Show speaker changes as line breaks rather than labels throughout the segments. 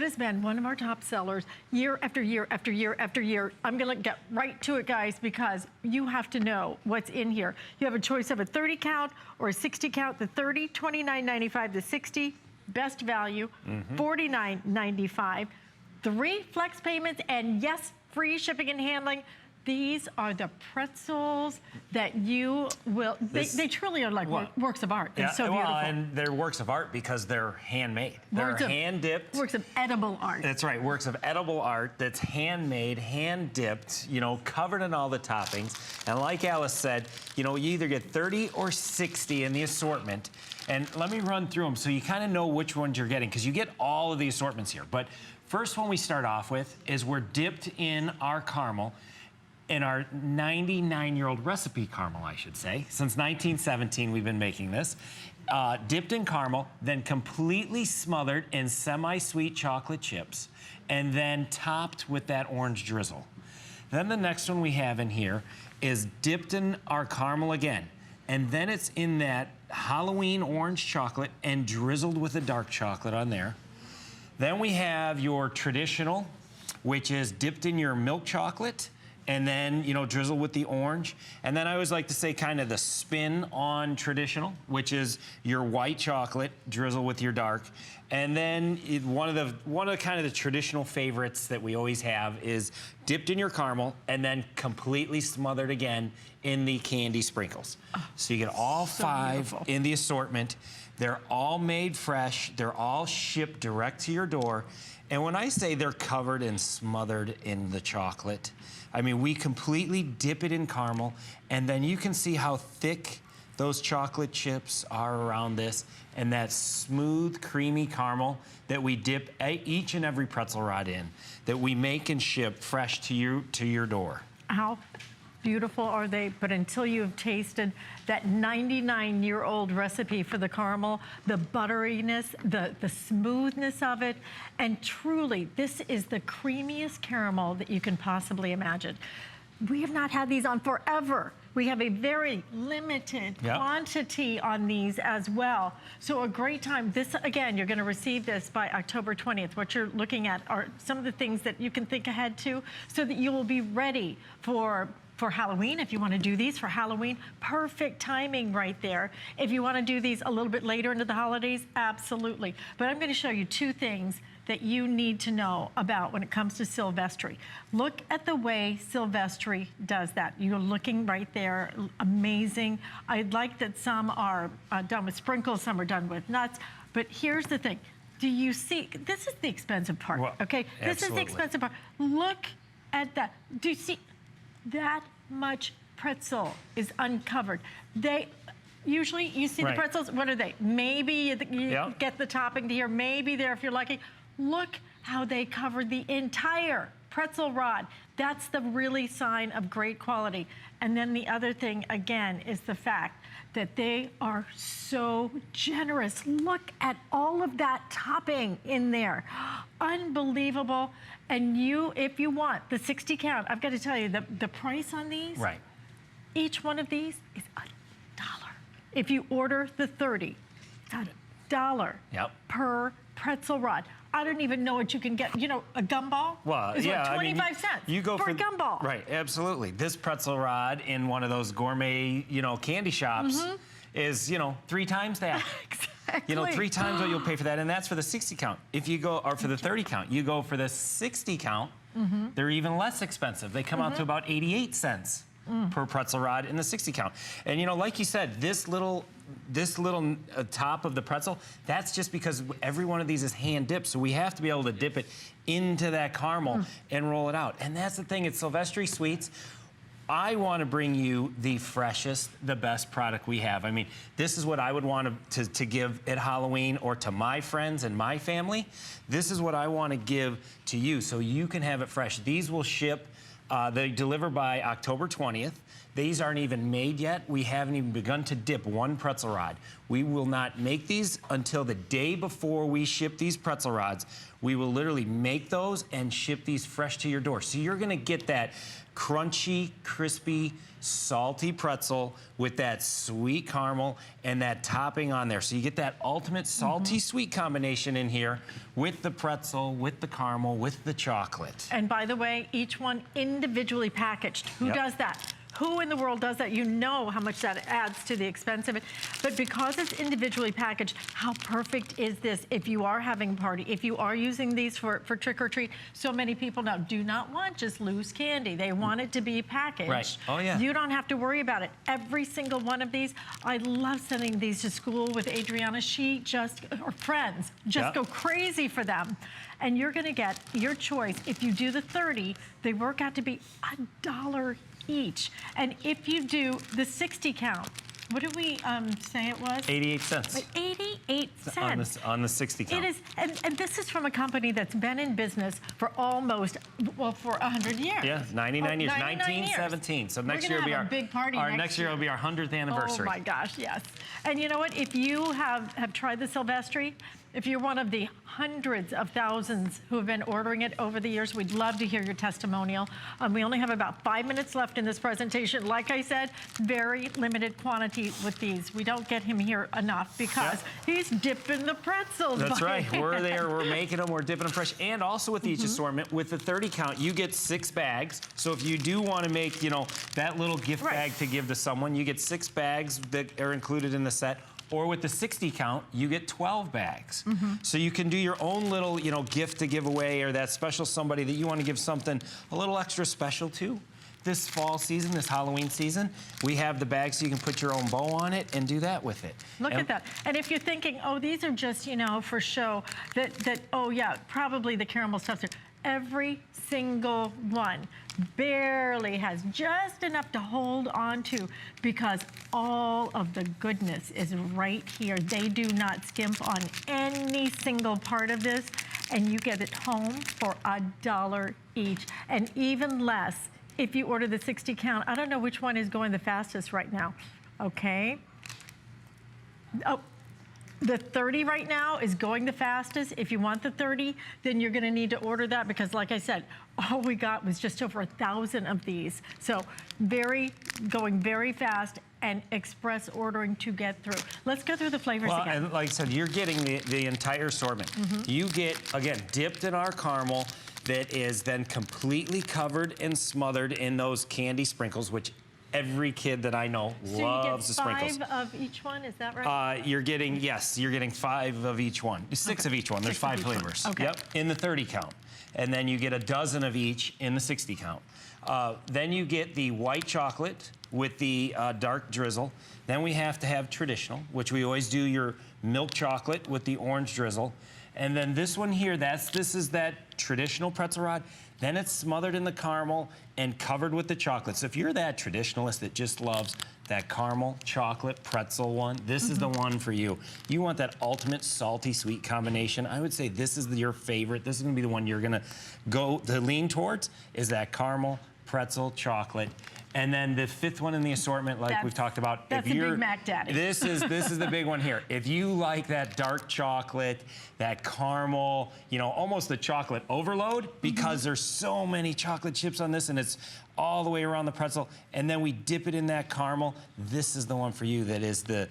has been one of our top sellers year after year after year after year. I'm gonna get right to it, guys, because you have to know what's in here. You have a choice of a 30 count or a 60 count. The 30, $29.95. The 60, best value, $49.95. 3 flex payments, and yes, free shipping and handling. These are the pretzels that you will, they truly are like works of art. They're so beautiful.
And they're works of art because they're handmade. They're hand-dipped.
Works of edible art.
That's right, works of edible art that's handmade, hand-dipped, you know, covered in all the toppings. And like Alice said, you know, you either get 30 or 60 in the assortment. And let me run through them so you kind of know which ones you're getting, because you get all of the assortments here. But first one we start off with is we're dipped in our caramel. In our 99-year-old recipe caramel, I should say. Since 1917, we've been making this. Dipped in caramel, then completely smothered in semi-sweet chocolate chips, and then topped with that orange drizzle. Then the next one we have in here is dipped in our caramel again, and then it's in that Halloween orange chocolate and drizzled with a dark chocolate on there. Then we have your traditional, which is dipped in your milk chocolate, and then, you know, drizzle with the orange. And then I always like to say kind of the spin on traditional, which is your white chocolate, drizzle with your dark. And then one of the kind of the traditional favorites that we always have is dipped in your caramel and then completely smothered again in the candy sprinkles. Oh, so you get all 5 beautiful in the assortment. They're all made fresh. They're all shipped direct to your door. And when I say they're covered and smothered in the chocolate, I mean, we completely dip it in caramel, and then you can see how thick those chocolate chips are around this, and that smooth, creamy caramel that we dip each and every pretzel rod in, that we make and ship fresh to your door.
How beautiful are they? But until you have tasted that 99-year-old recipe for the caramel, the butteriness, the smoothness of it, and truly, this is the creamiest caramel that you can possibly imagine. We have not had these on forever. We have a very limited quantity on these as well. So a great time. This, again, you're gonna receive this by October 20th. What you're looking at are some of the things that you can think ahead to so that you will be ready for Halloween. If you want to do these for Halloween, perfect timing right there. If you want to do these a little bit later into the holidays, absolutely. But I'm going to show you 2 things that you need to know about when it comes to Silvestri. Look at the way Silvestri does that. You're looking right there, amazing. I like that some are done with sprinkles, some are done with nuts, but here's the thing. Do you see, this is the expensive part,
well,
okay? This is the expensive part. Look at that. Do you see? That much pretzel is uncovered. They usually, you see the pretzels, what are they? Maybe you get the topping here, maybe there if you're lucky. Look how they covered the entire pretzel rod. That's the really sign of great quality. And then the other thing, again, is the fact that they are so generous. Look at all of that topping in there. Unbelievable. And you, if you want the 60 count, I've got to tell you, the price on these, each one of these is $1. If you order the 30, $1 per pretzel rod. I don't even know what you can get. You know, a gumball is what, 25 cents
you go for
a gumball.
Right, absolutely. This pretzel rod in one of those gourmet, you know, candy shops is, you know, 3 times that. You know, 3 times what you'll pay for that, and that's for the 60 count. If you go, or for the 30 count, you go for the 60 count, they're even less expensive. They come out to about 88 cents per pretzel rod in the 60 count. And you know, like you said, this little top of the pretzel, that's just because every one of these is hand dipped, so we have to be able to dip it into that caramel and roll it out. And that's the thing, it's Silvestri Sweets. I want to bring you the freshest, the best product we have. I mean, this is what I would want to give at Halloween or to my friends and my family. This is what I want to give to you so you can have it fresh. These will ship, they deliver by October 20th. These aren't even made yet. We haven't even begun to dip one pretzel rod. We will not make these until the day before we ship these pretzel rods. we will literally make those and ship these fresh to your door. So you're gonna get that crunchy, crispy, salty pretzel with that sweet caramel and that topping on there. So you get that ultimate salty sweet combination in here with the pretzel, with the caramel, with the chocolate.
And by the way, each one individually packaged. Who does that? Who in the world does that? You know how much that adds to the expense of it. But because it's individually packaged, how perfect is this if you are having a party, if you are using these for trick or treat? So many people now do not want just loose candy. They want it to be packaged.
Right. Oh, yeah.
You don't have to worry about it. Every single one of these, I love sending these to school with Adriana. She just, or friends, just go crazy for them. And you're gonna get your choice. If you do the 30, they work out to be $1 each. And if you do the 60 count, what did we say it was?
88 cents.
Like 88 cents.
On the 60 count.
It is, and this is from a company that's been in business for almost, well, for 100 years.
Yeah, 99 years,
99
1917. So next year will be our
big party.
Next year will be our 100th anniversary.
Oh my gosh, yes. And you know what? If you have tried the Silvestri, if you're one of the hundreds of thousands who have been ordering it over the years, we'd love to hear your testimonial. We only have about 5 minutes left in this presentation. Like I said, very limited quantity with these. We don't get him here enough because he's dipping the pretzels.
That's right. We're there. We're making them. We're dipping them fresh. And also with each assortment, with the 30 count, you get 6 bags. So if you do want to make, you know, that little gift bag to give to someone, you get 6 bags that are included in the set. Or with the 60 count, you get 12 bags. So you can do your own little, you know, gift to give away, or that special somebody that you want to give something a little extra special to. This fall season, this Halloween season, we have the bags so you can put your own bow on it and do that with it.
Look at that. And if you're thinking, oh, these are just, you know, for show, oh yeah, probably the caramel stuff. Every single one barely has just enough to hold on to because all of the goodness is right here. They do not skimp on any single part of this, and you get it home for $1 each, and even less if you order the 60 count. I don't know which one is going the fastest right now. Okay. Oh. The 30 right now is going the fastest. If you want the 30, then you're gonna need to order that because like I said, all we got was just over 1,000 of these. So going very fast and express ordering to get through. Let's go through the flavors again.
And like I said, you're getting the entire assortment. You get, again, dipped in our caramel that is then completely covered and smothered in those candy sprinkles, which every kid that I know loves the sprinkles.
So you get 5 of each one, is that right?
You're getting 5 of each one. 6 of each one, there's 5 flavors.
Okay.
Yep, in the 30 count. And then you get a dozen of each in the 60 count. Then you get the white chocolate with the dark drizzle. Then we have to have traditional, which we always do your milk chocolate with the orange drizzle. And then this one here, this is that traditional pretzel rod. Then it's smothered in the caramel and covered with the chocolate. So if you're that traditionalist that just loves that caramel chocolate pretzel one, this is the one for you. You want that ultimate salty sweet combination. I would say this is your favorite. This is gonna be the one you're gonna go to lean towards, is that caramel pretzel chocolate. And then the 5th one in the assortment, like we've talked about.
That's the Big Mac Daddy.
This is the big one here. If you like that dark chocolate, that caramel, you know, almost the chocolate overload, because there's so many chocolate chips on this and it's all the way around the pretzel, and then we dip it in that caramel, this is the one for you that is the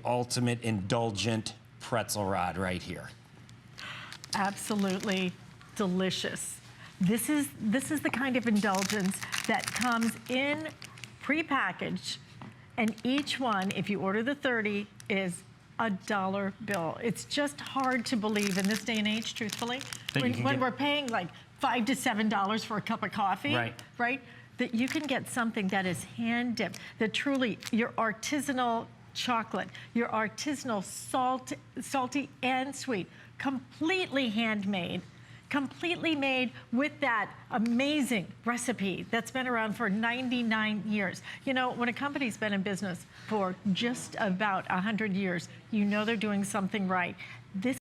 ultimate indulgent pretzel rod right here. Absolutely
Delicious. This is the kind of indulgence that comes in prepackaged, and each one, if you order the 30, is $1 bill. It's just hard to believe in this day and age, truthfully, when we're paying like $5 to $7 for a cup of coffee, right? That you can get something that is hand dipped, that truly your artisanal chocolate, your artisanal salty and sweet, completely handmade, completely made with that amazing recipe that's been around for 99 years. You know, when a company's been in business for just about 100 years, you know they're doing something right. This